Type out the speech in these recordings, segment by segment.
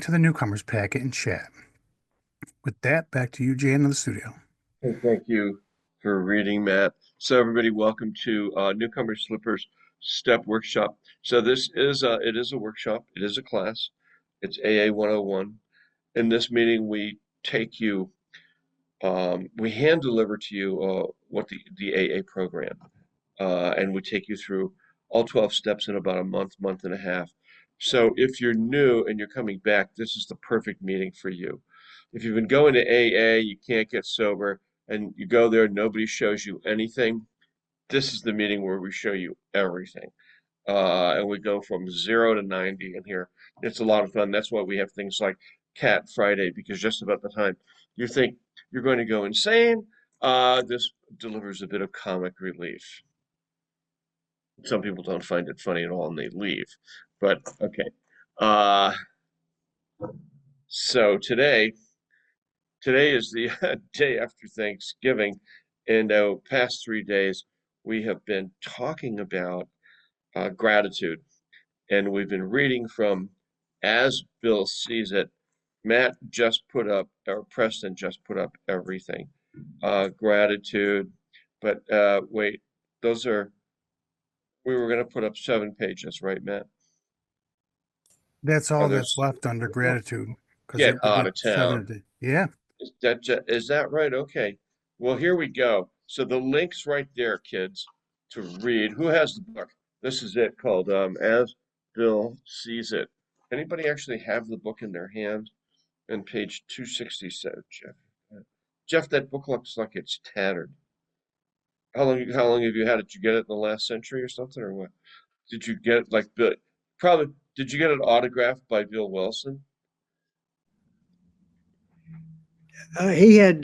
to the Newcomers packet and chat. With that, back to you, Jann, in the studio. Hey, thank you for reading, Matt. So everybody, welcome to Newcomers Slippers Step Workshop. So this is it is a workshop. It is a class. It's AA 101. In this meeting, we take you, we hand deliver to you what the AA program, and we take you through all 12 steps in about a month and a half. So if you're new and you're coming back, this is the perfect meeting for you. If you've been going to AA, you can't get sober, and you go there, nobody shows you anything. This is the meeting where we show you everything. And we go from 0 to 90 in here. It's a lot of fun. That's why we have things like Cat Friday, because just about the time you think you're going to go insane, this delivers a bit of comic relief. Some people don't find it funny at all and they leave. But okay. Uh, so today is the day after Thanksgiving, and past 3 days we have been talking about gratitude, and we've been reading from As Bill Sees It. Matt just put up, or Preston just put up everything. Gratitude, but wait, those are, we were going to put up 7 pages, right, Matt? That's Oh, all that's there's, left under gratitude because get we out did of seven town. a day. Yeah, Is that right? Okay. Well, here we go. So the link's right there, kids, to read. Who has the book? This is it, called As Bill Sees It. Anybody actually have the book in their hand? And page 267, Jeff. Jeff, that book looks like it's tattered. How long have you had it? Did you get it in the last century or something, or what? Did you get like Bill? Probably. Did you get it autographed by Bill Wilson? He had,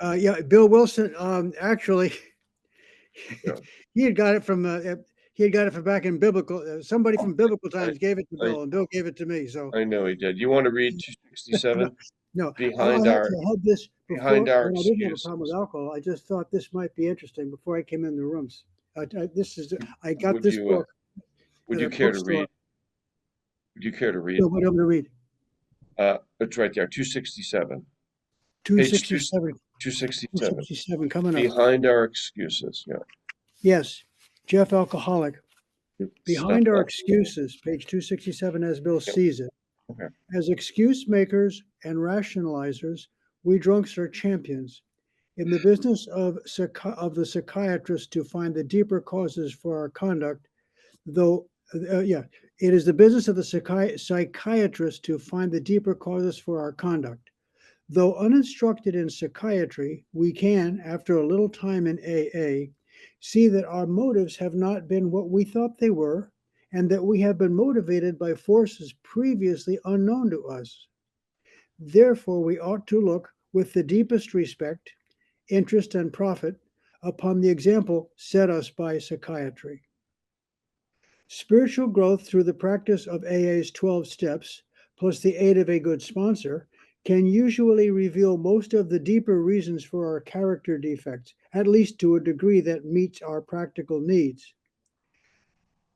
yeah, Bill Wilson. Actually, Yeah. he had got it from back in biblical. Somebody from biblical I times gave it to I Bill, and Bill gave it to me. So I know he did. You want to read no, 267? no, Behind our I had this behind before our when I didn't have a problem with excuses. alcohol. I just thought this might be interesting before I came in the rooms. This is I got Would this you book would at you a care to bookstore. read? Would you care to read? So what I'm going to read? It's right there, 267. Page 2 267. 267. 267 coming up. Behind our excuses. Yeah. Yes, Jeff Alcoholic. Step Behind our up. excuses, page 267, as Bill Yep. sees it. Okay. As excuse makers and rationalizers, we drunks are champions. In the business of the psychiatrist to find the deeper causes for our conduct, though, it is the business of the psychiatrist to find the deeper causes for our conduct. Though uninstructed in psychiatry, we can, after a little time in AA, see that our motives have not been what we thought they were, and that we have been motivated by forces previously unknown to us. Therefore, we ought to look with the deepest respect, interest, and profit upon the example set us by psychiatry. Spiritual growth through the practice of AA's 12 steps, plus the aid of a good sponsor, can usually reveal most of the deeper reasons for our character defects, at least to a degree that meets our practical needs.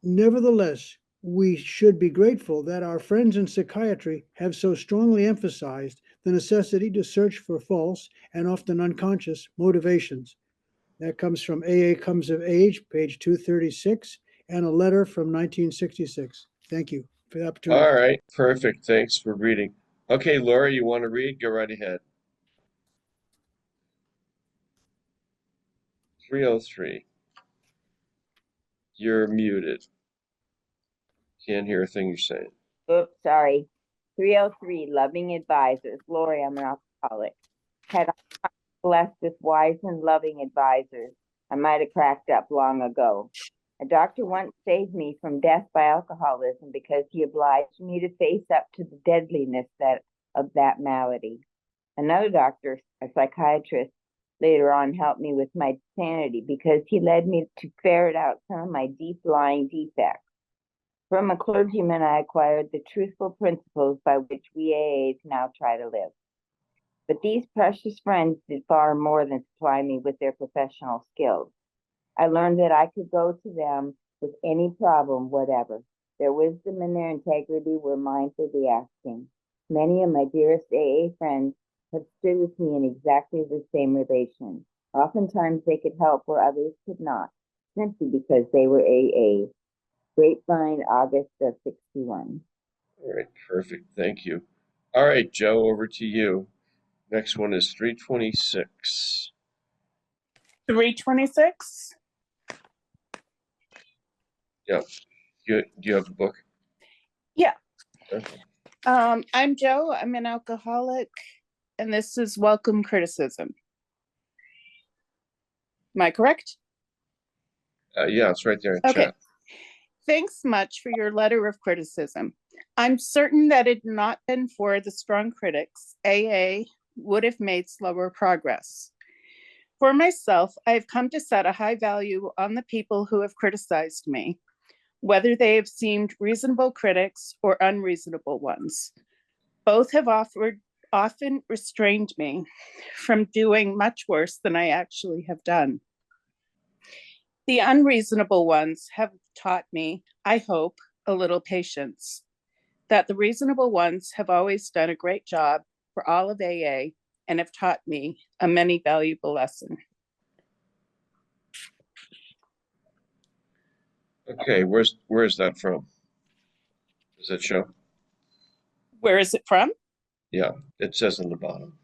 Nevertheless, we should be grateful that our friends in psychiatry have so strongly emphasized the necessity to search for false and often unconscious motivations. That comes from AA Comes of Age, page 236, and a letter from 1966. Thank you for the opportunity. All right. Perfect. Thanks for reading. Okay, Laura, you want to read? Go right ahead. 303. You're muted. Can't hear a thing you're saying. Oops, sorry. 303, Loving Advisors. Lori, I'm an alcoholic. Had I blessed with wise and loving advisors, I might have cracked up long ago. A doctor once saved me from death by alcoholism because he obliged me to face up to the deadliness of that malady. Another doctor, a psychiatrist, later on helped me with my sanity because he led me to ferret out some of my deep-lying defects. From a clergyman, I acquired the truthful principles by which we AAs now try to live. But these precious friends did far more than supply me with their professional skills. I learned that I could go to them with any problem, whatever. Their wisdom and their integrity were mine for the asking. Many of my dearest AA friends have stood with me in exactly the same relation. Oftentimes they could help where others could not, simply because they were AA. Grapevine, August of 61. All right, perfect. Thank you. All right, Joe, over to you. Next one is 326. 326. Yeah. Do you have the book? Yeah. Okay. I'm Joe. I'm an alcoholic, and this is Welcome Criticism. Am I correct? Yeah, it's right there in Okay. chat. Thanks much for your letter of criticism. I'm certain that it had not been for the strong critics, AA would have made slower progress. For myself, I have come to set a high value on the people who have criticized me, whether they have seemed reasonable critics or unreasonable ones. Both have often restrained me from doing much worse than I actually have done. The unreasonable ones have taught me, I hope, a little patience, that the reasonable ones have always done a great job for all of AA and have taught me a many valuable lesson. Okay, where is that from? Does it show? Where is it from? Yeah, it says on the bottom.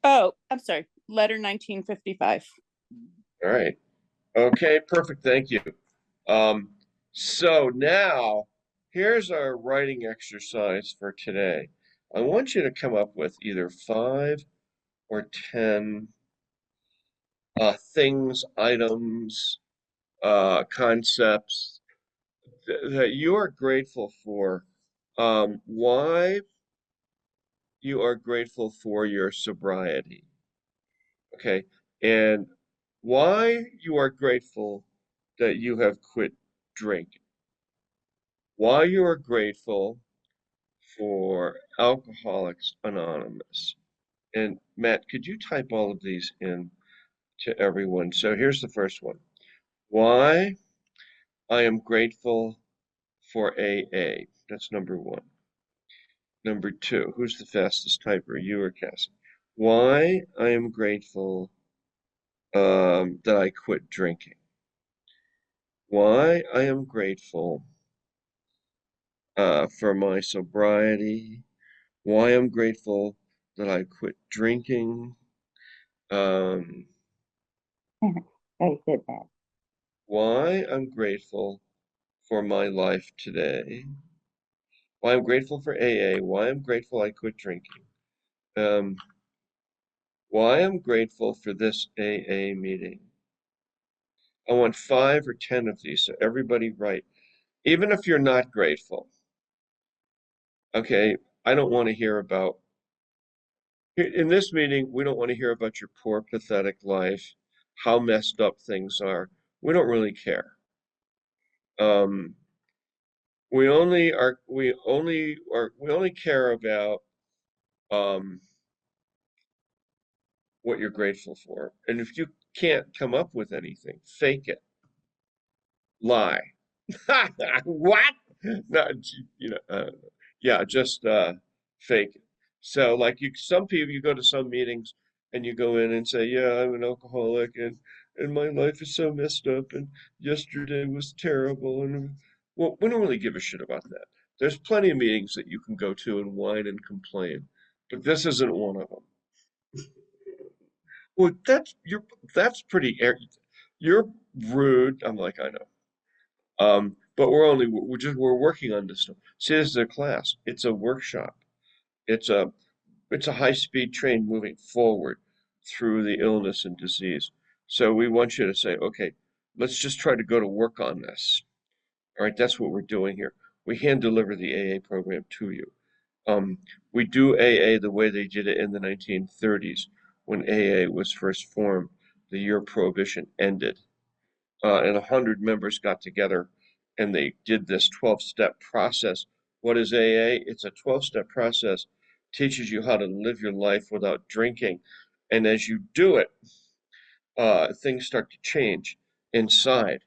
Oh, I'm sorry, letter 1955. All right. Okay, perfect. Thank you. So now here's our writing exercise for today. I want you to come up with either 5 or 10 things, items, concepts that you are grateful for. Why you are grateful for your sobriety, okay? And why you are grateful that you have quit drinking. Why you are grateful for Alcoholics Anonymous. And Matt, could you type all of these in to everyone? So here's the first one. Why I am grateful for AA. That's number 1. Number 2, who's the fastest typer, you or Cassie? Why I am grateful that I quit drinking. Why I am grateful for my sobriety. Why I'm grateful that I quit drinking. Um, I said that. why I'm grateful for my life today. Why I'm grateful for AA. Why I'm grateful I quit drinking. Why I'm grateful for this AA meeting. I want 5 or 10 of these, so everybody write. Even if you're not grateful, okay, I don't want to hear about, in this meeting, we don't want to hear about your poor, pathetic life, how messed up things are. We don't really care. Um, we only care about what you're grateful for. And if you can't come up with anything, fake it. Lie. What? No, yeah, just fake it. So like some people, you go to some meetings and you go in and say, yeah, I'm an alcoholic and my life is so messed up and yesterday was terrible and well, we don't really give a shit about that. There's plenty of meetings that you can go to and whine and complain, but this isn't one of them. Well, that's pretty you're rude. I'm like, I know. But we're working on this stuff. See, this is a class. It's a workshop. It's a high-speed train moving forward through the illness and disease. So we want you to say, okay, let's just try to go to work on this. All right, that's what we're doing here. We hand deliver the AA program to you. We do AA the way they did it in the 1930s when AA was first formed, the year Prohibition ended. And 100 members got together and they did this 12-step process. What is AA? It's a 12-step process, teaches you how to live your life without drinking. And as you do it, things start to change inside.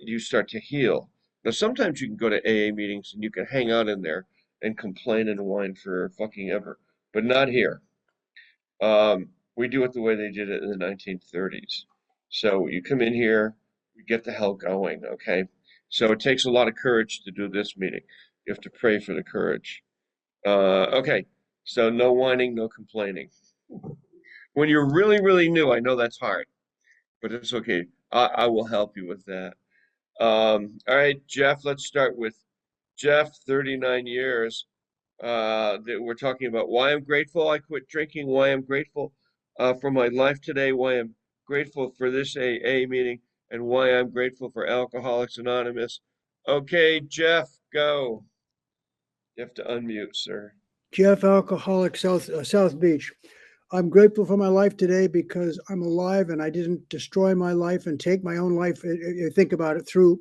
You start to heal. Now, sometimes you can go to AA meetings and you can hang out in there and complain and whine for fucking ever, but not here. We do it the way they did it in the 1930s. So you come in here, we get the hell going, okay? So it takes a lot of courage to do this meeting. You have to pray for the courage. Okay, so no whining, no complaining. When you're really, really new, I know that's hard, but it's okay. I will help you with that. All right, Jeff, let's start with Jeff, 39 years. That we're talking about why I'm grateful I quit drinking, why I'm grateful for my life today, why I'm grateful for this AA meeting, and why I'm grateful for Alcoholics Anonymous. Okay, Jeff, go. You have to unmute, sir. Jeff, alcoholic, South Beach. I'm grateful for my life today because I'm alive and I didn't destroy my life and take my own life. Think about it, through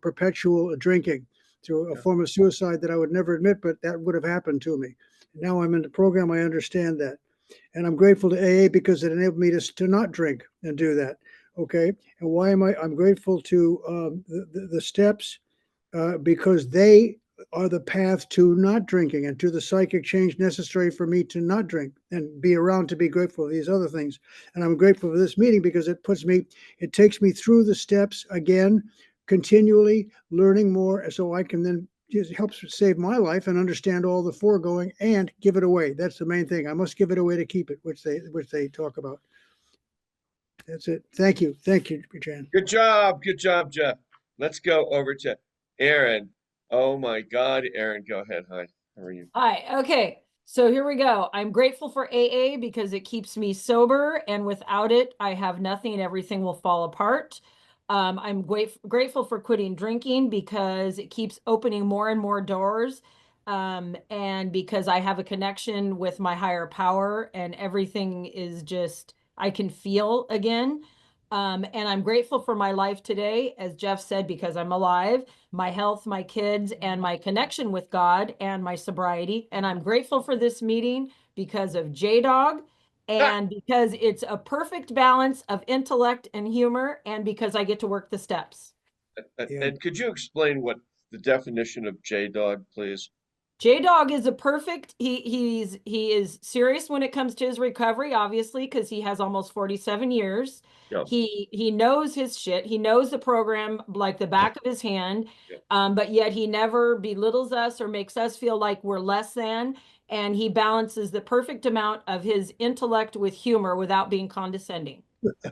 perpetual drinking, through a form of suicide that I would never admit, but that would have happened to me. Now I'm in the program. I understand that. And I'm grateful to AA because it enabled me to not drink and do that. Okay. And why am I? I'm grateful to the steps because they are the path to not drinking and to the psychic change necessary for me to not drink and be around to be grateful for these other things. And I'm grateful for this meeting because it takes me through the steps again, continually learning more so I can then just help save my life and understand all the foregoing and give it away. That's the main thing. I must give it away to keep it, which they talk about. That's it. Thank you. Thank you, Jann. Good job, Jeff. Let's go over to Aaron. Oh my God, Aaron, go ahead. Hi, how are you? Hi. Okay. So here we go. I'm grateful for AA because it keeps me sober, and without it, I have nothing and everything will fall apart. I'm grateful for quitting drinking because it keeps opening more and more doors. And because I have a connection with my higher power and everything is just, I can feel again. And I'm grateful for my life today, as Jeff said, because I'm alive, my health, my kids, and my connection with God and my sobriety. And I'm grateful for this meeting because of J-Dog and because it's a perfect balance of intellect and humor and because I get to work the steps. And could you explain what the definition of J-Dog, please? J-Dog is a perfect, he is serious when it comes to his recovery, obviously, because he has almost 47 years. Yeah. He knows his shit. He knows the program like the back of his hand. Yeah. But yet he never belittles us or makes us feel like we're less than. And he balances the perfect amount of his intellect with humor without being condescending.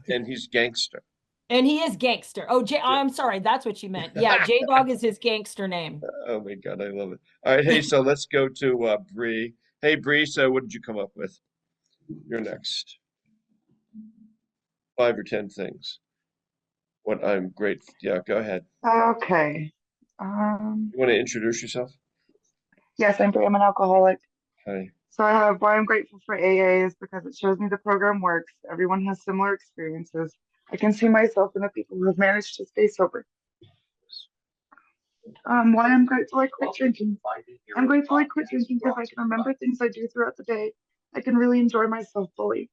And he's gangster. And he is gangster. Oh, I'm sorry. That's what you meant. Yeah, J-Dog is his gangster name. Oh my God, I love it. All right, hey, so let's go to Bree. Hey, Bree, so what did you come up with? You're next. 5 or 10 things. What I'm grateful. Yeah, go ahead. Okay. You want to introduce yourself? Yes, I'm Brie. I'm an alcoholic. Hi. So I have why I'm grateful for AA is because it shows me the program works. Everyone has similar experiences. I can see myself in the people who have managed to stay sober. Why I'm grateful I quit drinking. I'm grateful I quit drinking because I can remember things I do throughout the day. I can really enjoy myself fully.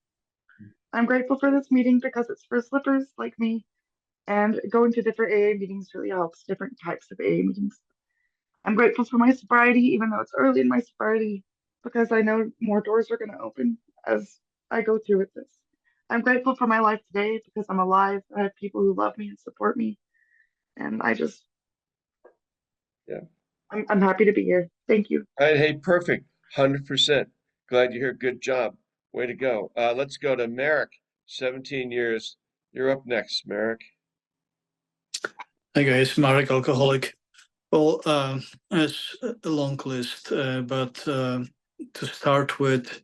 I'm grateful for this meeting because it's for slippers like me, and going to different AA meetings really helps, different types of AA meetings. I'm grateful for my sobriety, even though it's early in my sobriety, because I know more doors are going to open as I go through with this. I'm grateful for my life today because I'm alive. I have people who love me and support me. And Yeah. I'm happy to be here. Thank you. All right, hey, perfect. 100%. Glad you're here. Good job. Way to go. Let's go to Merrick, 17 years. You're up next, Merrick. Hi guys, Marek, alcoholic. Well, it's a long list, but to start with,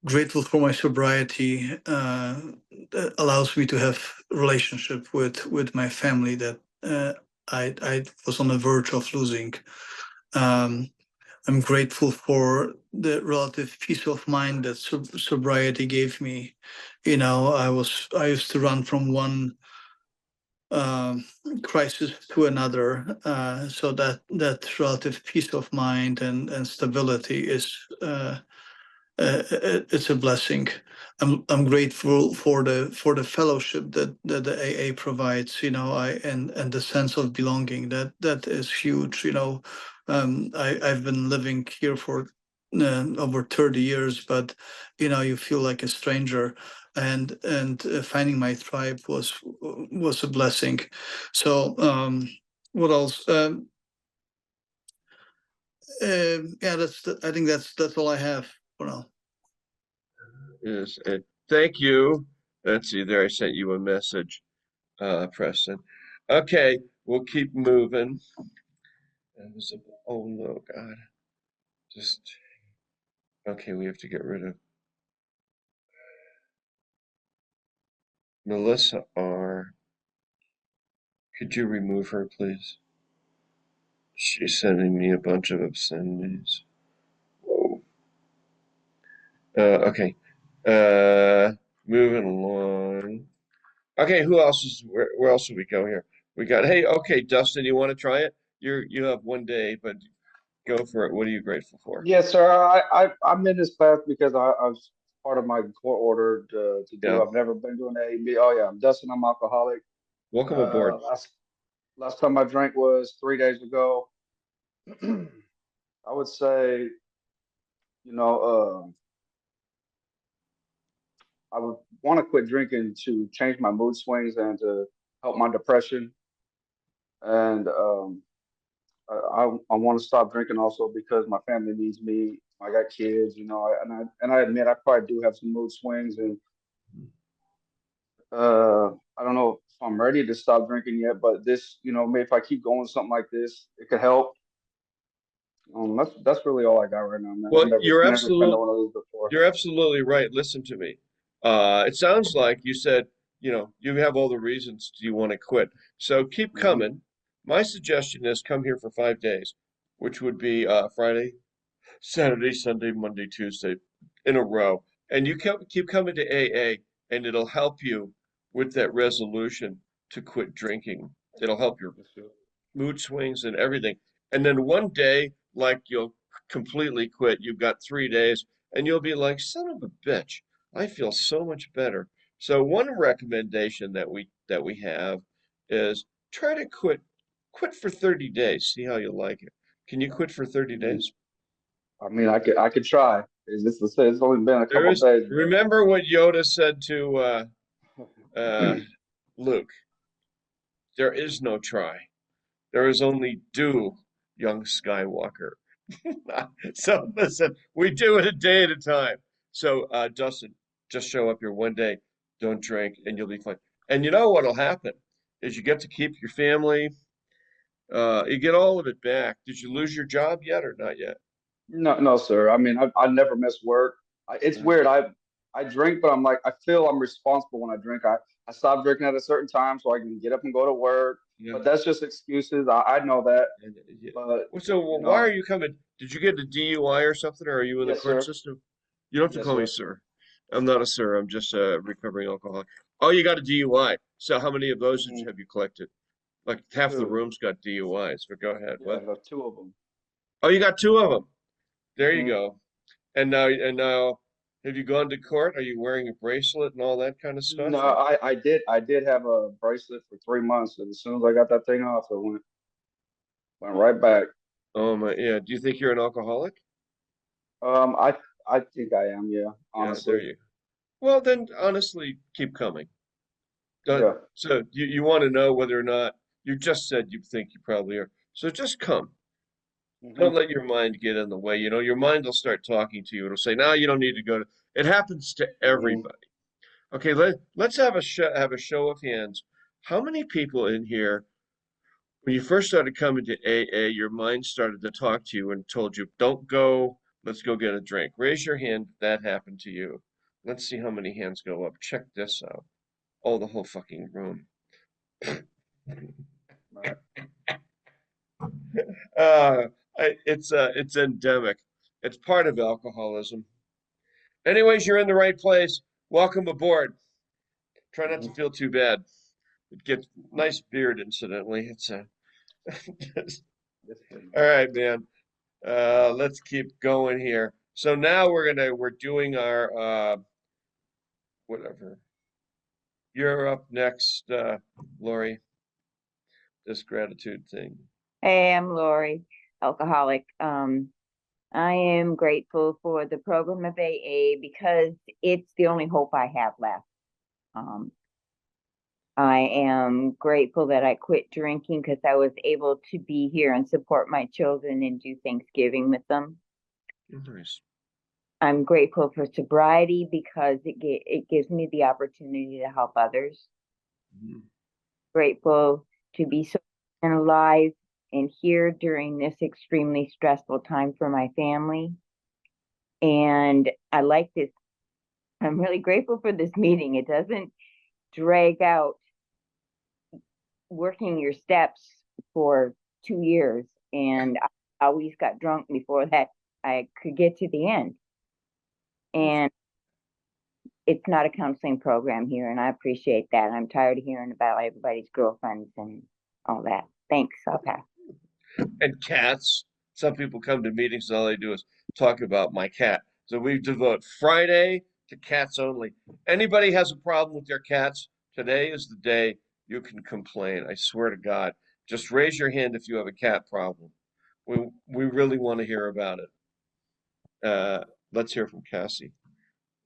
grateful for my sobriety. That allows me to have relationship with my family that I was on the verge of losing. I'm grateful for the relative peace of mind that sobriety gave me. You know, I used to run from one crisis to another, so that relative peace of mind and stability is it's a blessing. I'm grateful for the fellowship that the AA provides, you know, and the sense of belonging that is huge, you know. I've been living here for over 30 years, but you know, you feel like a stranger, and finding my tribe was a blessing. So what else? Yeah, I think that's all I have for now. Yes, and thank you. Let's see, there I sent you a message, Preston. Okay, we'll keep moving. Oh no, God. Just okay, we have to get rid of Melissa R. Could you remove her, please? She's sending me a bunch of obscenities. Whoa. Okay. Uh, moving along. Okay, who else is where else do we go here? We got hey, okay, Dustin, you want to try it? You have one day, but go for it. What are you grateful for? Yes, sir. I'm in this class because I was part of my court order to do. Yeah. I've never been doing A and B. Oh yeah, I'm Dustin. I'm alcoholic. Welcome aboard. Last time I drank was 3 days ago. I would say, you know, I would want to quit drinking to change my mood swings and to help my depression. And I want to stop drinking also because my family needs me. I got kids, you know, and I admit I probably do have some mood swings, and I don't know if I'm ready to stop drinking yet. But this, you know, maybe if I keep going something like this, it could help. That's really all I got right now, man. Well, I've never been to one of those before. you're absolutely right. Listen to me. It sounds like you said, you know, you have all the reasons you want to quit. So keep Hmm. coming. My suggestion is come here for 5 days, which would be Friday, Saturday, Sunday, Monday, Tuesday in a row. And you keep coming to AA, and it'll help you with that resolution to quit drinking. It'll help your Yes, sir. mood swings and everything. And then one day, like you'll completely quit, you've got 3 days, and you'll be like, son of a bitch, I feel so much better. So one recommendation that we have is try to quit for 30 days. See how you like it. Can you quit for 30 Mm. days? I mean, I could try. It's only been a There couple of is, days, remember what Yoda said to but Luke, there is no try. There is only do, young Skywalker. So listen, we do it a day at a time. So Dustin, just show up here one day, don't drink, and you'll be fine. And you know what'll happen is you get to keep your family. You get all of it back. Did you lose your job yet or not yet? no, no, sir. I mean, I never miss work. It's Uh, weird. I drink, but I'm like, I feel I'm responsible when I drink. I stop drinking at a certain time so I can get up and go to work. yeah. But that's just excuses. I know that. Yeah. But Well, so you why are know, you coming? Did you get a DUI or something, or are you in the yes, court sir. system? You don't have to Yes, call me sir. sir. I'm not a sir. I'm just a recovering alcoholic. Oh, you got a DUI. So how many of those Hmm. have you collected? Like half the Two. room's got DUIs, but go ahead. Yeah, What? the two of them. Oh, you got two of them. There you Hmm. go. And now, have you gone to court? Are you wearing a bracelet and all that kind of stuff? No, Or I did have a bracelet for 3 months, and as soon as I got that thing off, it went right back. oh my, yeah. Do you think you're an alcoholic? Um, I I think I am. Yeah, Yeah, there honestly. you go. Well, then honestly, keep coming. Yeah. So you want to know whether or not you just said you think you probably are. So just come. Hmm. Don't let your mind get in the way. You know, your mind will start talking to you. It'll say, "No, you don't need to go to." It happens to Hmm. everybody. Okay, let's have a show of hands. How many people in here, when you first started coming to AA, your mind started to talk to you and told you, "Don't go. Let's go get a drink." Raise your hand if that happened to you. Let's see how many hands go up. Check this out. Oh, the whole fucking room. Right. Uh, it's endemic. It's part of alcoholism. Anyways, you're in the right place. Welcome aboard. Try not to Hmm. feel too bad. It gets nice beard, incidentally. It's a. Yes, sir. All right, man. Let's keep going here. So now we're doing our whatever. You're up next, Lori, this gratitude thing. Hey, I'm Lori, alcoholic. I am grateful for the program of AA because it's the only hope I have left. I am grateful that I quit drinking because I was able to be here and support my children and do Thanksgiving with them. Nice. I'm grateful for sobriety because it gives me the opportunity to help others. Mhm. Grateful to be so and alive and here during this extremely stressful time for my family. And I like this. I'm really grateful for this meeting. It doesn't drag out working your steps for 2 years. And I always got drunk before that I could get to the end. And it's not a counseling program here, and I appreciate that. I'm tired of hearing about everybody's girlfriends and all that. Thanks. I'll pass. And cats. Some people come to meetings and all they do is talk about my cat. So we devote Friday to cats only. Anybody has a problem with their cats, today is the day you can complain. I swear to God. Just raise your hand if you have a cat problem. We really want to hear about it. Let's hear from Cassie.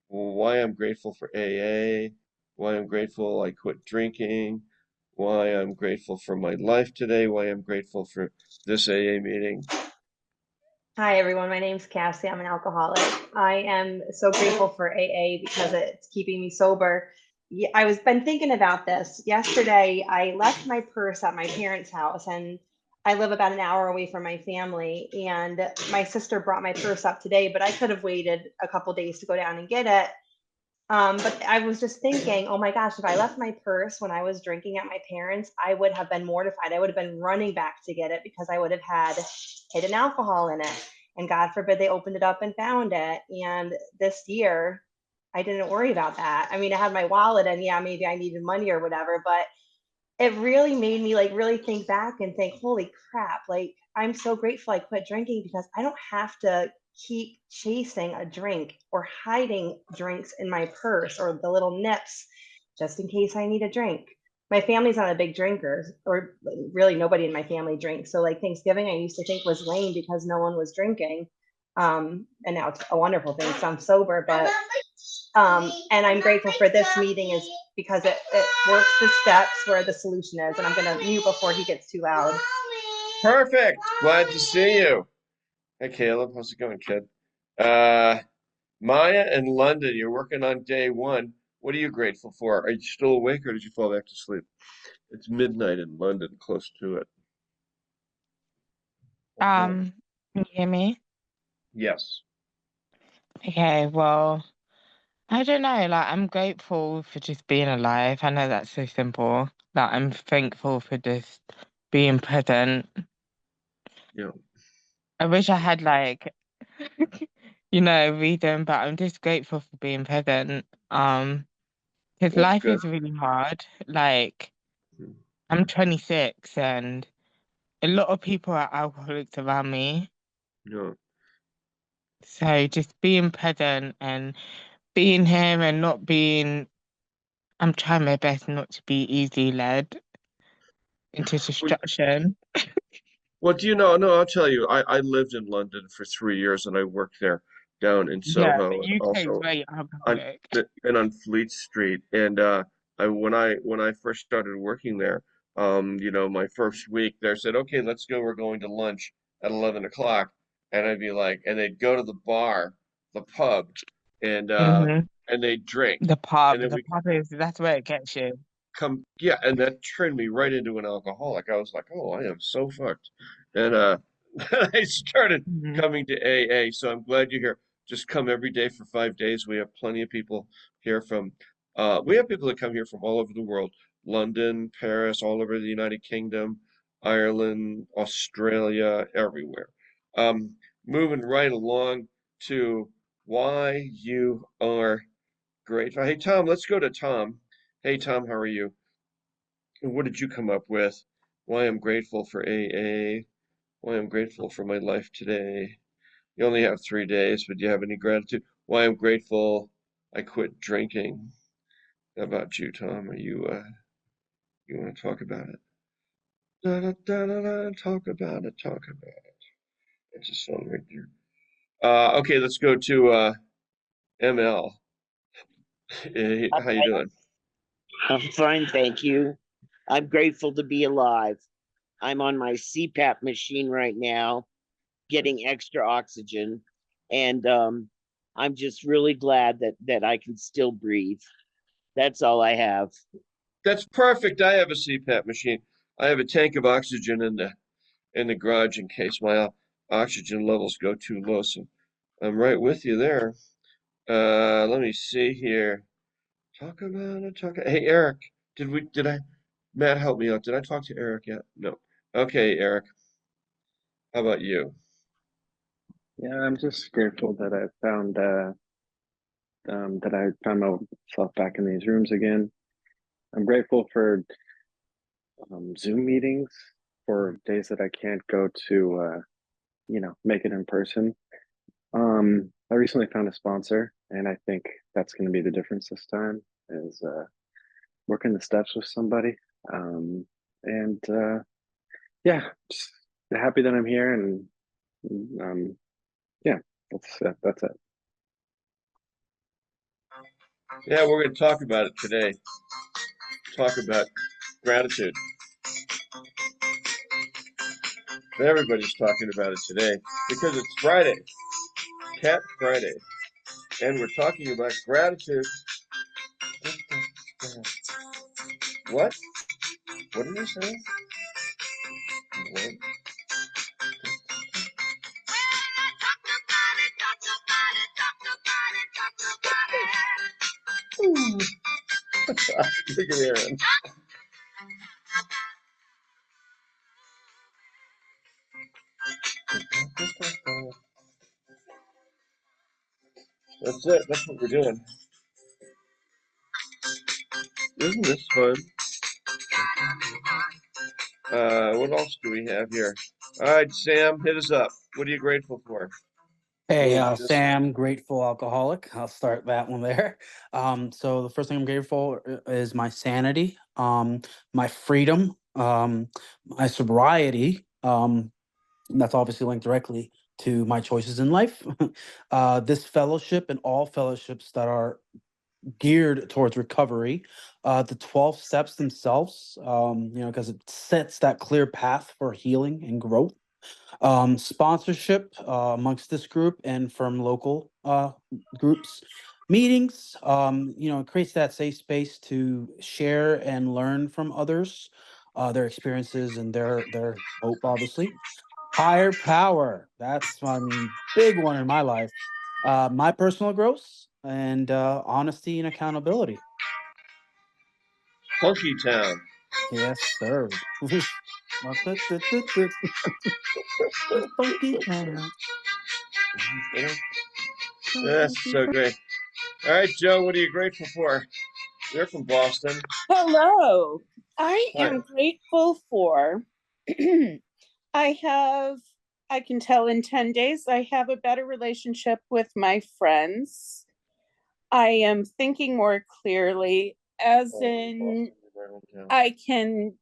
Why I'm grateful for AA, why I'm grateful I quit drinking, why I'm grateful for my life today, why I'm grateful for this AA meeting. Hi, everyone. My name's Cassie. I'm an alcoholic. I am so grateful for AA because it's keeping me sober. Yeah, I was been thinking about this. Yesterday, I left my purse at my parents' house, and I live about an hour away from my family. And my sister brought my purse up today, but I could have waited a couple days to go down and get it. But I was just thinking, oh my gosh, if I left my purse when I was drinking at my parents', I would have been mortified. I would have been running back to get it because I would have had hidden alcohol in it. And God forbid they opened it up and found it. And this year, I didn't worry about that. I mean, I had my wallet and yeah, maybe I needed money or whatever, but it really made me like really think back and think, holy crap, like I'm so grateful I quit drinking because I don't have to keep chasing a drink or hiding drinks in my purse or the little nips just in case I need a drink. My family's not a big drinker, or really nobody in my family drinks. So like Thanksgiving, I used to think was lame because no one was drinking. And now it's a wonderful thing. So I'm sober, but and I'm grateful for this meeting is because it works the steps where the solution is. And I'm going to mute before he gets too loud. Perfect. Glad to see you. Hey, Caleb. How's it going, kid? Maya in London, you're working on day one. What are you grateful for? Are you still awake or did you fall back to sleep? It's midnight in London, close to it. Can you hear me? Yes. Okay, well, I don't know, like I'm grateful for just being alive. I know that's so simple. Like I'm thankful for just being present. Yeah. I wish I had like a reason, but I'm just grateful for being present. Because That's life good. is really hard. Like Mhm. I'm 26 and a lot of people are alcoholics around me. Yeah. So just being present and being here and not being I'm trying my best not to be easy led into Well, destruction. well, do you know? No, I'll tell you. I lived in London for 3 years and I worked there down in Yeah, Soho the and UK is also very on alcoholic. and on Fleet Street. And when I first started working there, my first week there said, okay, let's go. We're going to lunch at 11 o'clock, and I'd be like, and they'd go to the bar, the pub, and Hmm. they'd drink, The and pub, then the we pub is that's where it gets you. come, yeah, and that turned me right into an alcoholic. I was like, oh, I am so fucked. And I started Hmm. coming to AA. So I'm glad you're here. Just come every day for 5 days. We have plenty of people here from we have people that come here from all over the world. London, Paris, all over the United Kingdom, Ireland, Australia, everywhere. Um, moving right along to why you are grateful. Hey Tom, let's go to Tom. Hey Tom, how are you? And what did you come up with? Why I'm grateful for AA, why I'm grateful for my life today. You only have 3 days, but do you have any gratitude? Why I'm grateful I quit drinking. How about you, Tom? Are you you want to talk about it? Da, da, da, da, da, talk about it, talk about it. That's a song right there. Okay, let's go to ML. Hey, how you doing? I'm fine, thank you. I'm grateful to be alive. I'm on my CPAP machine right now, getting extra oxygen, and I'm just really glad that I can still breathe. That's all I have. That's perfect. I have a CPAP machine. I have a tank of oxygen in the garage in case my oxygen levels go too low. So I'm right with you there. Let me see here. Talk about it. Hey, Eric, Matt, help me out. Did I talk to Eric yet? No. Okay, Eric. How about you? Yeah, I'm just grateful that I found myself back in these rooms again. I'm grateful for Zoom meetings for days that I can't go to, make it in person. I recently found a sponsor, and I think that's going to be the difference this time, is working the steps with somebody. And yeah, just happy that I'm here, and yeah, that's it. Yeah, we're going to talk about it today. Talk about gratitude. Everybody's talking about it today because it's Friday, Cat Friday, and we're talking about gratitude. What? What did you say? What? Look at Aaron. That's it. That's what we're doing. Isn't this fun? What else do we have here? All right, Sam, hit us up. What are you grateful for? Hey, Well, just Sam, grateful alcoholic. I'll start that one there. So the first thing I'm grateful is my sanity, my freedom, my sobriety. That's obviously linked directly to my choices in life. This fellowship and all fellowships that are geared towards recovery, the 12 steps themselves, because it sets that clear path for healing and growth. Sponsorship amongst this group and from local groups, meetings, it creates that safe space to share and learn from others, their experiences and their hope, obviously. Higher power, that's one big one in my life. My personal growth and honesty and accountability. Funky Town. Yes, sir. Funky town. That's so great. All right, Joe, what are you grateful for? You're from Boston. Hello. I Hi. am grateful for I can tell in 10 days I have a better relationship with my friends. I am thinking more clearly, as in I can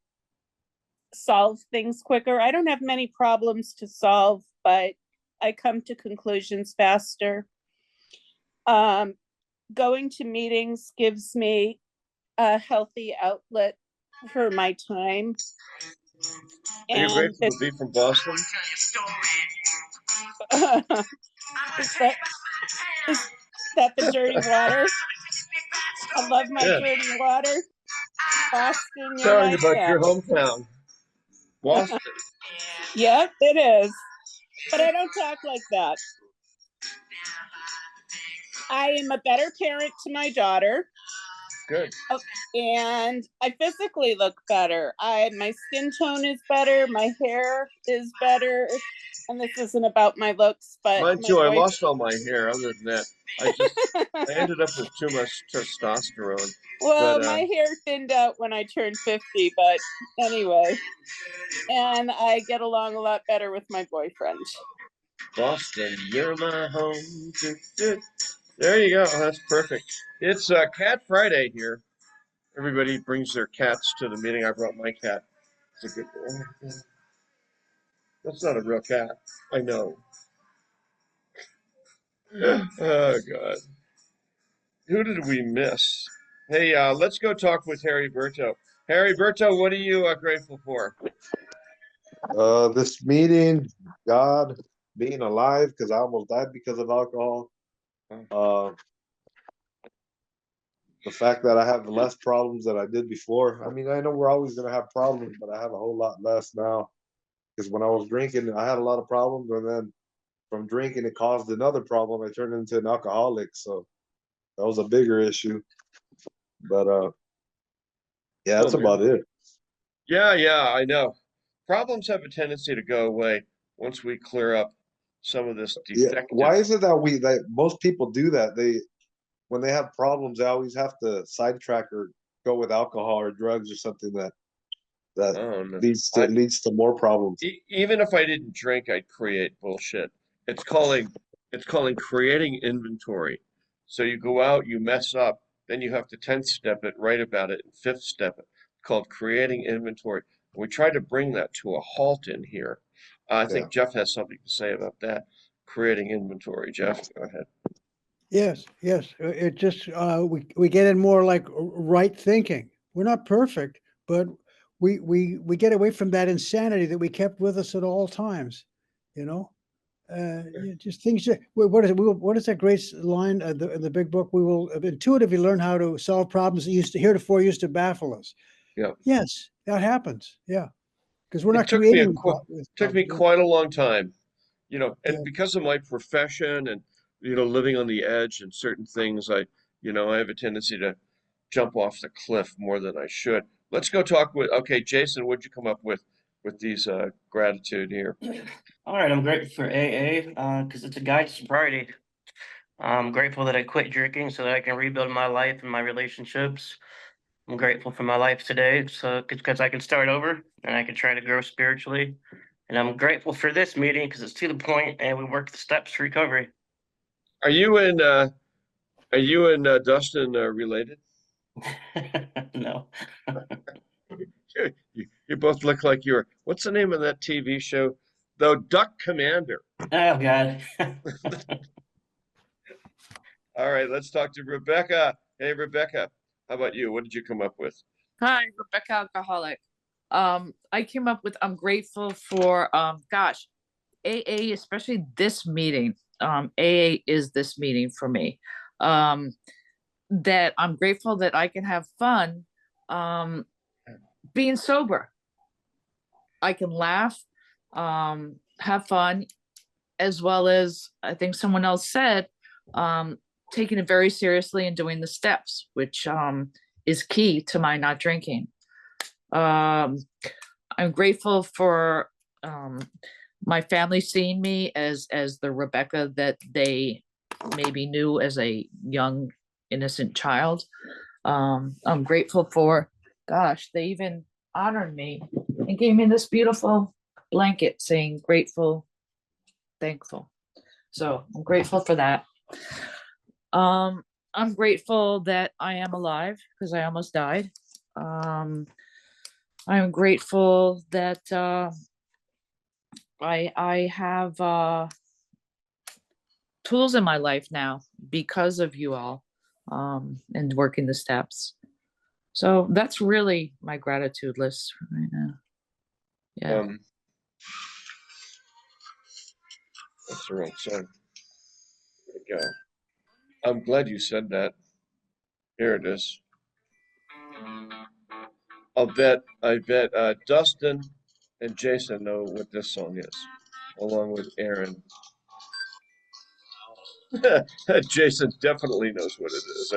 solve things quicker. I don't have many problems to solve, but I come to conclusions faster. Going to meetings gives me a healthy outlet for my time. Are you grateful to be from Boston? Is that the dirty water? I love my dirty water. Boston, you're Telling like about that. your hometown, Boston. Yep, it is. But I don't talk like that. I am a better parent to my daughter. Good. And I physically look better. My skin tone is better. My hair is better. And this isn't about my looks, but Mine too. I lost all my hair. Other than that, I ended up with too much testosterone. Well, my hair thinned out when I turned 50, but anyway. And I get along a lot better with my boyfriend. Boston, you're my home. There you go. That's perfect. It's Cat Friday here. Everybody brings their cats to the meeting. I brought my cat. It's a good. That's not a real cat. I know. Oh God. Who did we miss? Hey, let's go talk with Harry Berto. Harry Berto, what are you grateful for? This meeting, God, being alive, because I almost died because of alcohol. The fact that I have less problems than I did before. I mean, I know we're always gonna have problems, but I have a whole lot less now. Because when I was drinking, I had a lot of problems, and then from drinking, it caused another problem. I turned into an alcoholic, so that was a bigger issue. But yeah, that's about it. Yeah, I know. Problems have a tendency to go away once we clear up some of this Yeah, defective. why is it that most people do that? When they have problems, they always have to sidetrack or go with alcohol or drugs or something that Oh, no. leads to more problems. Even if I didn't drink, I'd create bullshit. It's calling creating inventory. So you go out, you mess up, then you have to 10th step it, write about it, and 5th step it. It's called creating inventory. We try to bring that to a halt in here. I think Jeff has something to say about that. Creating inventory. Jeff, go ahead. Yes, yes. It just we get in more like right thinking. We're not perfect, but we get away from that insanity that we kept with us at all times. You know, just things. What is it? What is that great line in the big book? We will intuitively learn how to solve problems that heretofore used to baffle us. Yeah. Yes, that happens. Yeah, because we're not It took me creating. took me quite a long time, and because of my profession and living on the edge and certain things, I have a tendency to jump off the cliff more than I should. Let's go talk with Jason, what'd you come up with these gratitude here? All right, I'm grateful for AA because it's a guide to sobriety. I'm grateful that I quit drinking so that I can rebuild my life and my relationships. I'm grateful for my life today, so because I can start over and I can try to grow spiritually. And I'm grateful for this meeting because it's to the point and we work the steps to recovery. Are you and Dustin related? No. You both look like what's the name of that TV show? The Duck Commander. Oh God. All right, let's talk to Rebecca. Hey, Rebecca, how about you? What did you come up with? Hi, Rebecca Alcoholic. I came up with I'm grateful for AA, especially this meeting. AA is this meeting for me. That I'm grateful that I can have fun being sober. I can laugh, have fun, as well as I think someone else said, taking it very seriously and doing the steps, which is key to my not drinking. I'm grateful for my family seeing me as the Rebecca that they maybe knew as a young, innocent child. I'm grateful for, they even honored me and gave me this beautiful blanket saying grateful, thankful. So I'm grateful for that. I'm grateful that I am alive because I almost died. I'm grateful that I have tools in my life now because of you all and working the steps. So that's really my gratitude list right now. Yeah. That's the wrong song. There we go. I'm glad you said that. Here it is. I bet Dustin and Jason know what this song is, along with Aaron. Jason definitely knows what it is.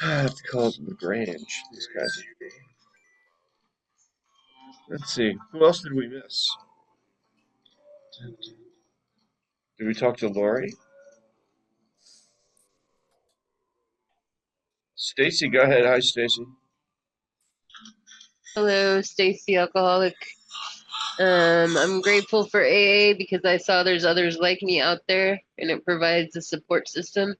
It's called LaGrange. These guys. Let's see. Who else did we miss? Did we talk to Lori? Stacy, go ahead. Hi, Stacy. Hello, Stacy Alcoholic. I'm grateful for AA because I saw there's others like me out there and it provides a support system.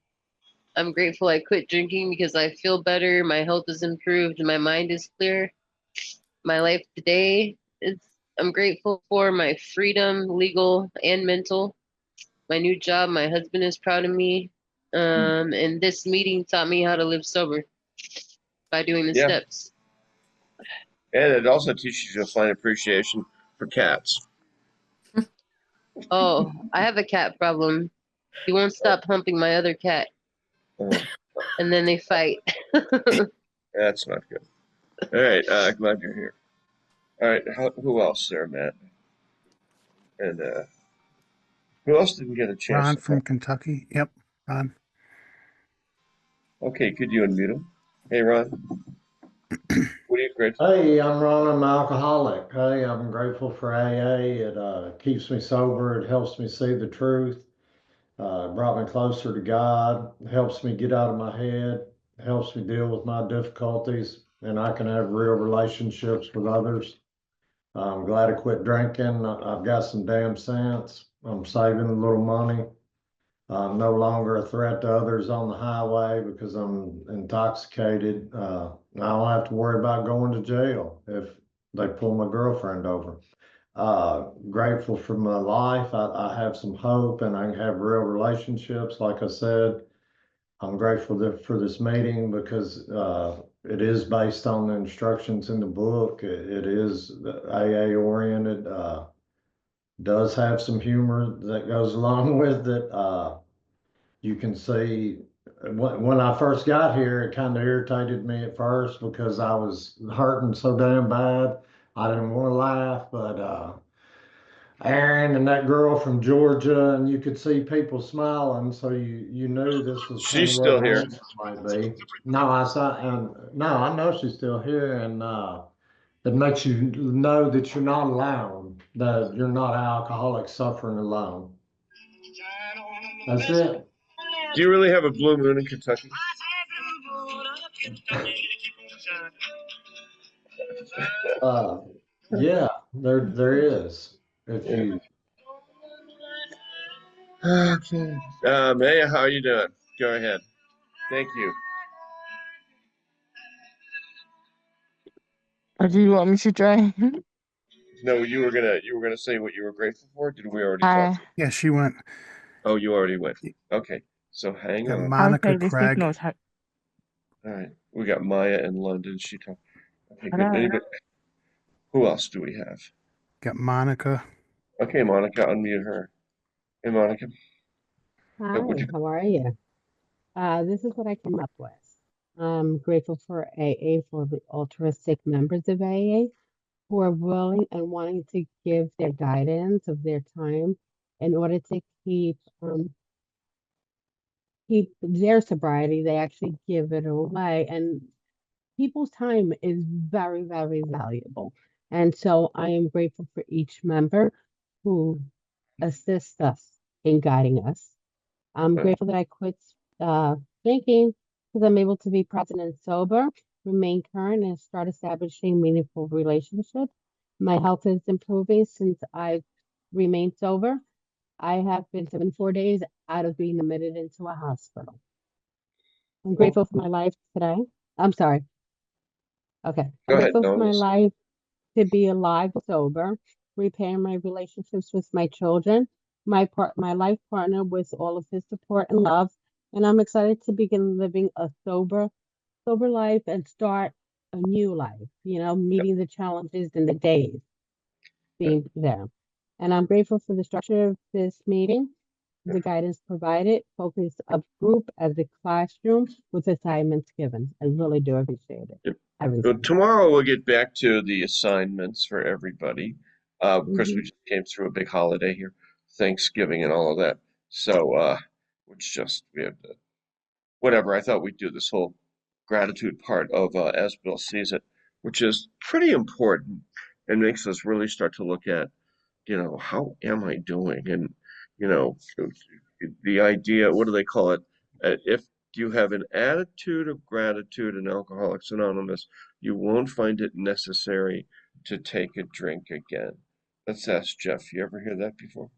I'm grateful I quit drinking because I feel better, my health is improved, and my mind is clear. My life today is I'm grateful for my freedom, legal and mental. My new job, my husband is proud of me. And this meeting taught me how to live sober by doing the Yeah. steps. And it also teaches you to find appreciation for cats. Oh, I have a cat problem. He won't stop humping my other cat. Oh, And then they fight. that's not good. All right, glad you're here. All right, who else there, Matt? And who else didn't get a chance Ron to from talk? Kentucky. Yep, Ron. Okay, could you unmute him? Hey, Ron. What are you grateful Hey, I'm Ron. I'm an alcoholic. Hey, I'm grateful for AA. It keeps me sober. It helps me see the truth. Brought me closer to God. Helps me get out of my head. Helps me deal with my difficulties, and I can have real relationships with others. I'm glad I quit drinking. I've got some damn sense. I'm saving a little money. I'm no longer a threat to others on the highway because I'm intoxicated. I don't have to worry about going to jail if they pull my girlfriend over. Grateful for my life. I have some hope and I can have real relationships. Like I said, I'm grateful for this meeting because it is based on the instructions in the book. It is AA oriented. Does have some humor that goes along with it. You can see when I first got here, it kind of irritated me at first because I was hurting so damn bad. I didn't want to laugh, but Aaron and that girl from Georgia, and you could see people smiling, so you knew this was kind She's of where still the here. answer might be. No, I saw, and no, I know she's still here, and it makes you know that you're not alone, that you're not an alcoholic suffering alone. That's it. Do you really have a blue moon in Kentucky? Yeah, there is. If Yeah. you Okay. Maya, how are you doing? Go ahead. Thank you. Do you want me to join? No, you were gonna say what you were grateful for. Did we already talk? Hi. Yeah, she went. Oh, you already went. Okay, so hang Got on. Monica Okay, the Craig. signal's. All right, we got Maya in London. She talked. Okay, good. Hello. Anybody? Who else do we have? Got Monica. Okay, Monica, unmute her. Hey, Monica. Hi, Would you? how are you? This is what I came up with. I'm grateful for AA, for the altruistic members of AA who are willing and wanting to give their guidance of their time in order to keep their sobriety. They actually give it away, and people's time is very, very valuable. And so I am grateful for each member who assists us in guiding us. I'm grateful that I quit drinking because I'm able to be present and sober, remain current, and start establishing meaningful relationships. My health is improving since I've remained sober. I have been 74 days out of being admitted into a hospital. I'm Well, grateful for my life today. I'm sorry. Okay. go I'm ahead. grateful No, for my listen. life to be alive, sober, repair my relationships with my children, my life partner with all of his support and love, and I'm excited to begin living a sober life and start a new life, meeting the challenges and the days being there. And I'm grateful for the structure of this meeting, the guidance provided, focus of group as a classroom with assignments given. I really do appreciate it. Yep. So Everything. tomorrow we'll get back to the assignments for everybody. Of course, we Mhm. just came through a big holiday here, Thanksgiving and all of that. So, which just we have to whatever. I thought we'd do this whole gratitude part of as Bill sees it, which is pretty important and makes us really start to look at, how am I doing? And, you know, the idea, what do they call it? If you have an attitude of gratitude in Alcoholics Anonymous, you won't find it necessary to take a drink again. Let's ask Jeff. You ever hear that before?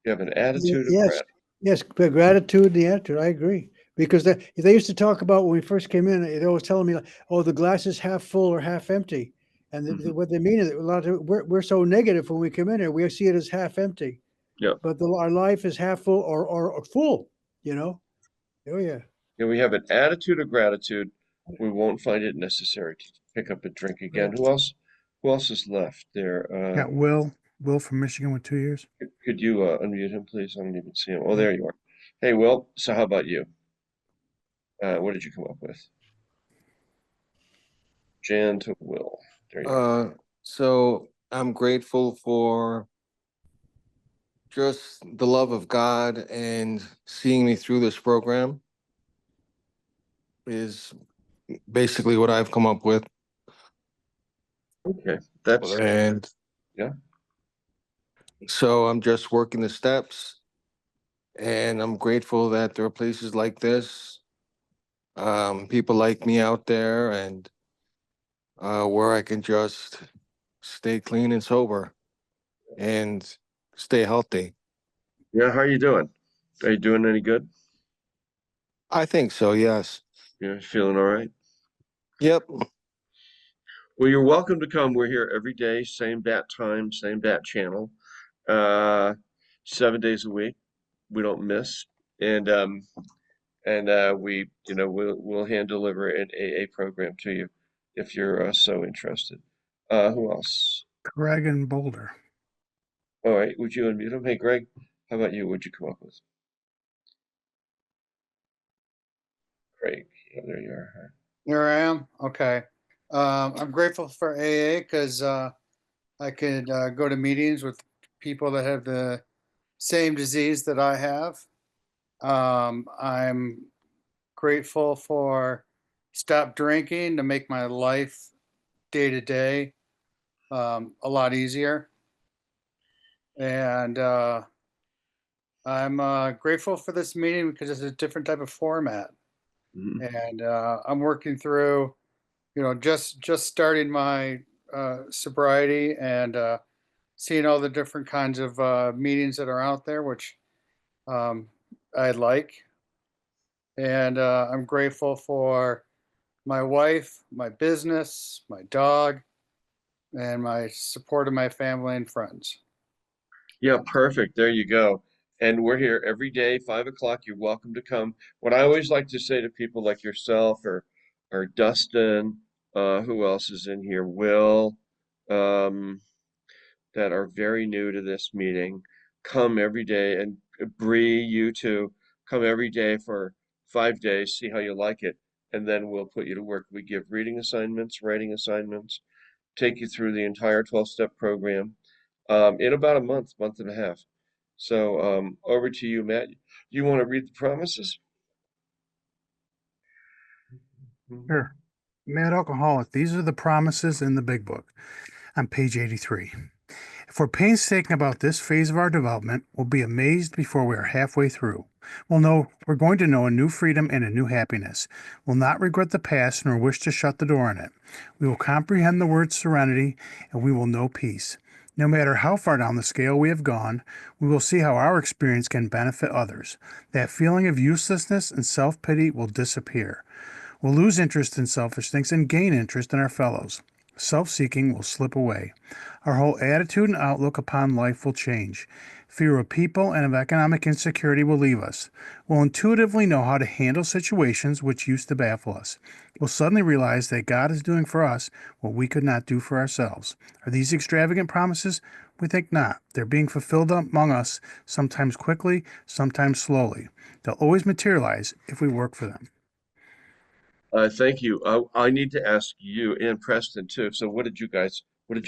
You have an attitude of Yes, gratitude. yes, the gratitude, the attitude, I agree. Because they used to talk about when we first came in, they always telling me, like, oh, the glass is half full or half empty. And what they mean is that a lot of we're so negative when we come in here, we see it as half empty. Yeah. But our life is half full or full, you know? Oh yeah. And we have an attitude of gratitude. We won't find it necessary to pick up a drink again. Right. Who else? Who else is left there? Got Will from Michigan with 2 years. Could you unmute him, please? I don't even see him. Oh, there you are. Hey, Will. So how about you? What did you come up with? Jan to Will. There you go. So I'm grateful for just the love of God and seeing me through this program is basically what I've come up with. Okay, that's and yeah. So I'm just working the steps, and I'm grateful that there are places like this, people like me out there, and where I can just stay clean and sober and stay healthy. Yeah, how are you doing? Are you doing any good? I think so, yes. You're feeling all right? Yep. Well, you're welcome to come. We're here every day, same bat time, same bat channel, 7 days a week. We don't miss, and we, we'll hand deliver an AA program to you if you're so interested. Who else? Greg and Boulder. All right, would you unmute him? Hey, Greg, how about you? What'd you come up with? Greg, there you are. Here I am. Okay. I'm grateful for AA because I could go to meetings with people that have the same disease that I have. I'm grateful for stop drinking to make my life day to day a lot easier. And I'm grateful for this meeting because it's a different type of format. And I'm working through, just starting my sobriety and seeing all the different kinds of meetings that are out there, which I like. And I'm grateful for my wife, my business, my dog, and my support of my family and friends. Yeah, perfect. There you go. And we're here every day, 5 o'clock. You're welcome to come. What I always like to say to people like yourself or Dustin, who else is in here? Will, that are very new to this meeting, come every day. And Bree, you too, come every day for 5 days, see how you like it. And then we'll put you to work. We give reading assignments, writing assignments, take you through the entire 12-step program in about a month and a half. So over to you, Matt. You want to read the promises? Sure. Mad Alcoholic, these are the promises in the big book on page 83. If we're painstaking about this phase of our development, we'll be amazed before we are halfway through. We're going to know a new freedom and a new happiness. We'll not regret the past nor wish to shut the door on it. We will comprehend the word serenity, and we will know peace. No matter how far down the scale we have gone, we will see how our experience can benefit others. That feeling of uselessness and self-pity will disappear. We'll lose interest in selfish things and gain interest in our fellows. Self-seeking will slip away. Our whole attitude and outlook upon life will change. Fear of people and of economic insecurity will leave us. We'll intuitively know how to handle situations which used to baffle us. We'll suddenly realize that God is doing for us what we could not do for ourselves. Are these extravagant promises? We think not. They're being fulfilled among us, sometimes quickly, sometimes slowly. They'll always materialize if we work for them. Thank you. I need to ask you and Preston too. So what did you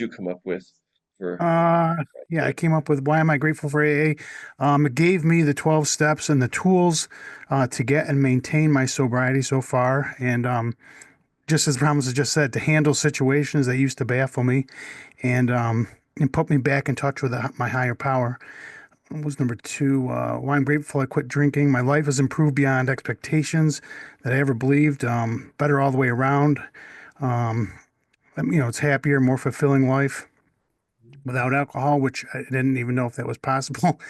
come up with for? Yeah, I came up with why am I grateful for AA? It gave me the 12 steps and the tools to get and maintain my sobriety so far. And just as Promise just said, to handle situations that used to baffle me and put me back in touch with my higher power. What was number 2? Why I'm grateful I quit drinking. My life has improved beyond expectations that I ever believed. Better all the way around. It's happier, more fulfilling life. without alcohol, which I didn't even know if that was possible.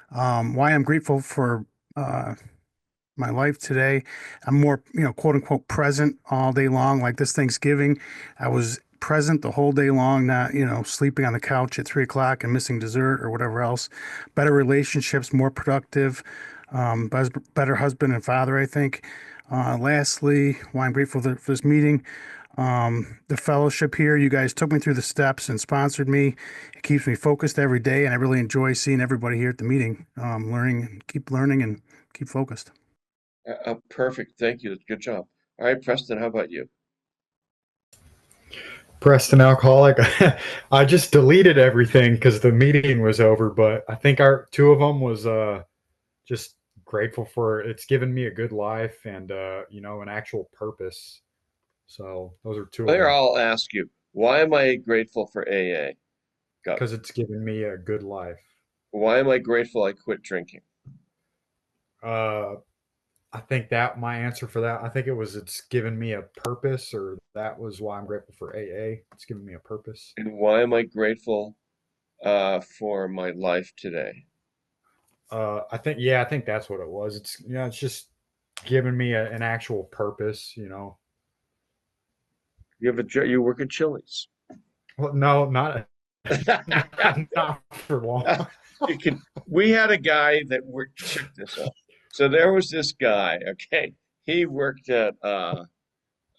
Why I'm grateful for my life today. I'm more, quote unquote, present all day long. Like this Thanksgiving, I was present the whole day long, not, sleeping on the couch at 3 o'clock and missing dessert or whatever else. Better relationships, more productive, better husband and father, I think. Lastly, why I'm grateful for this meeting. The fellowship here, you guys took me through the steps and sponsored me. It keeps me focused every day, and I really enjoy seeing everybody here at the meeting, learning and keep focused. Perfect. Thank you. Good job. All right, Preston, how about you? Preston Alcoholic. I just deleted everything because the meeting was over, but I think our two of them was just grateful for it's given me a good life and an actual purpose. So those are two of There, them I'll ask you, why am I grateful for AA? Go. because it's given me a good life. Why am I grateful I quit drinking? I think that my answer for that, I think it's given me a purpose, or that was why I'm grateful for AA. It's given me a purpose. And why am I grateful for my life today? I think that's what it was. It's just given me an actual purpose. You have you work at Chili's. Well, no, not not for long. We had a guy that worked, check this out. So there was this guy, okay, he worked at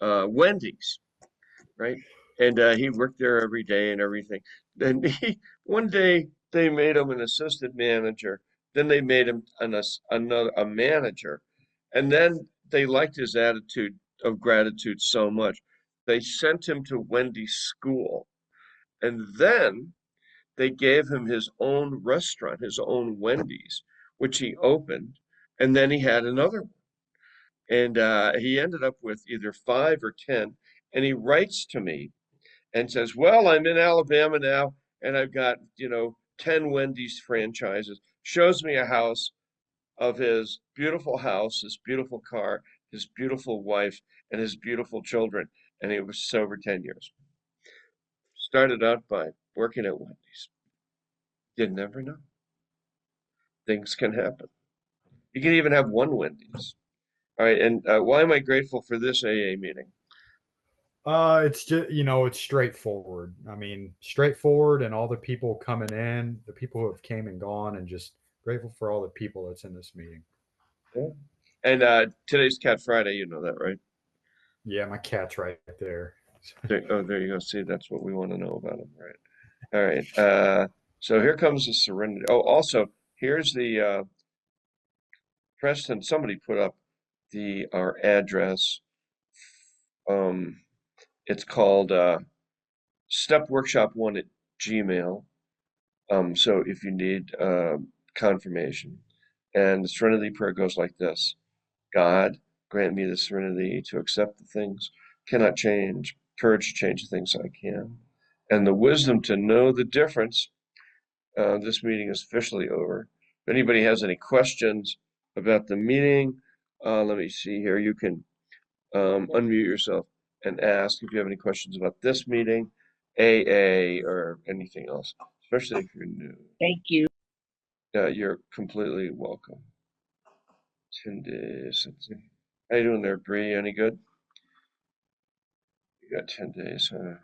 Wendy's, right? And he worked there every day and everything. Then one day they made him an assistant manager. Then they made him a manager. And then they liked his attitude of gratitude so much. They sent him to Wendy's school. And then they gave him his own restaurant, his own Wendy's, which he opened. And then he had another one. And he ended up with either 5 or 10. And he writes to me and says, well, I'm in Alabama now, and I've got, 10 Wendy's franchises. Shows me a house of his beautiful house, his beautiful car, his beautiful wife, and his beautiful children. And he was sober 10 years. Started out by working at Wendy's. You never know. Things can happen. You can even have one Wendy's. All right, and why am I grateful for this AA meeting? It's just it's straightforward. I mean, straightforward, and all the people coming in, the people who have came and gone, and just grateful for all the people that's in this meeting. Yeah. And today's Cat Friday, you know that, right? Yeah, my cat's right there. There you go. See, that's what we want to know about him, right? All right. So here comes the serenity. Oh, also, here's the Preston. Somebody put up our address. It's called Step Workshop 1 at Gmail. So if you need confirmation, and the Serenity Prayer goes like this: God, grant me the serenity to accept the things cannot change, courage to change the things I can, and the wisdom to know the difference. This meeting is officially over. If anybody has any questions about the meeting, let me see here. You can unmute yourself and ask if you have any questions about this meeting, AA, or anything else, especially if you're new. Thank you. You're completely welcome. 10 days. Let's see. How you doing there, Bree? Any good? You got 10 days, huh?